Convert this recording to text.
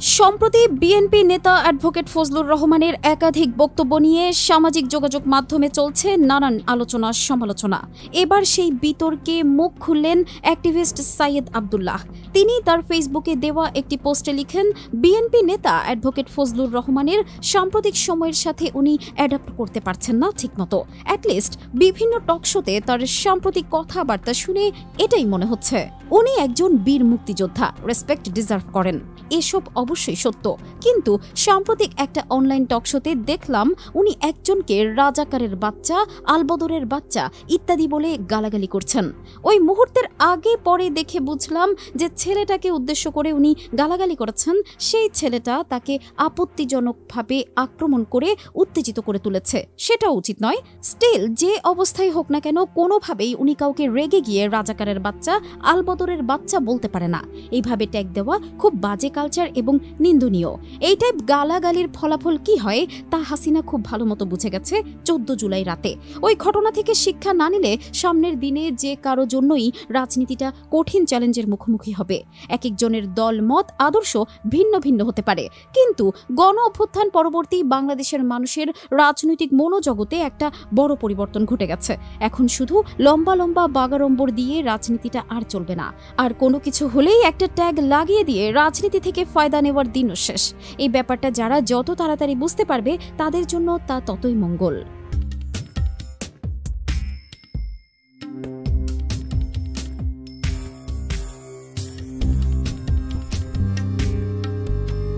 সম্প্রতি বিএনপি নেতা অ্যাডভোকেট ফজলুর রহমানের একাধিক বক্তব্য নিয়ে সামাজিক যোগাযোগ মাধ্যমে চলছে নানান আলোচনা সমালোচনা। এবার সেই বিতর্কে মুখ খুললেন অ্যাক্টিভিস্ট সাইয়েদ আব্দুল্লাহ। তিনি তার ফেসবুকে দেওয়া একটি পোস্টে লিখেন, বিএনপি নেতা অ্যাডভোকেট ফজলুর রহমানের সাম্প্রতিক সময়ের সাথে উনি অ্যাডাপ্ট করতে পারছেন না ঠিকমতো। অ্যাটলিস্ট বিভিন্ন টকশোতে তার সাম্প্রতিক কথাবার্তা শুনে এটাই মনে হচ্ছে উনি একজন বীর মুক্তিযোদ্ধা, রেসপেক্ট ডিজার্ভ করেন। এসব অবশ্যই সত্য, কিন্তু সাম্প্রতিক একটা অনলাইন টকশোতে দেখলাম উনি একজনকে রাজাকারের বাচ্চা, আলবদরের বাচ্চা ইত্যাদি বলে গালাগালি করছেন। ওই মুহূর্তের আগে পরে দেখে বুঝলাম যে ছেলেটাকে উদ্দেশ্য করে উনি গালাগালি করেছেন, সেই ছেলেটা তাকে আপত্তিজনকভাবে আক্রমণ করে উত্তেজিত করে তুলেছে। সেটাও উচিত নয়। স্টিল যে অবস্থায় হোক না কেন, কোনোভাবেই উনি কাউকে রেগে গিয়ে রাজাকারের বাচ্চা, আলবদরের বাচ্চা বলতে পারে না। এইভাবে ট্যাগ দেওয়া খুব বাজে কালচার এবং নিন্দনীয়। এই টাইপ গালাগালির ফলাফল কি হয় তা হাসিনা খুব ভালো মতো বুঝে গেছে 14 জুলাই রাতে। ওই ঘটনা থেকে শিক্ষা না নিলে সামনের দিনে যে কারো জন্যই রাজনীতিটা কঠিন চ্যালেঞ্জের মুখোমুখি হবে। এক একজনের দল মত আদর্শ ভিন্ন ভিন্ন হতে পারে, কিন্তু গণ অভ্যুত্থান পরবর্তী বাংলাদেশের মানুষের রাজনৈতিক মনোজগতে একটা বড় পরিবর্তন ঘটে গেছে। এখন শুধু লম্বা লম্বা বাগাড়ম্বর দিয়ে রাজনীতিটা আর চলবে না। আর কোনো কিছু হলেই একটা ট্যাগ লাগিয়ে দিয়ে রাজনীতি থেকে ফায়দা নেওয়ার দিনও শেষ। এই ব্যাপারটা যারা যত তাড়াতাড়ি বুঝতে পারবে তাদের জন্য তা ততই মঙ্গল।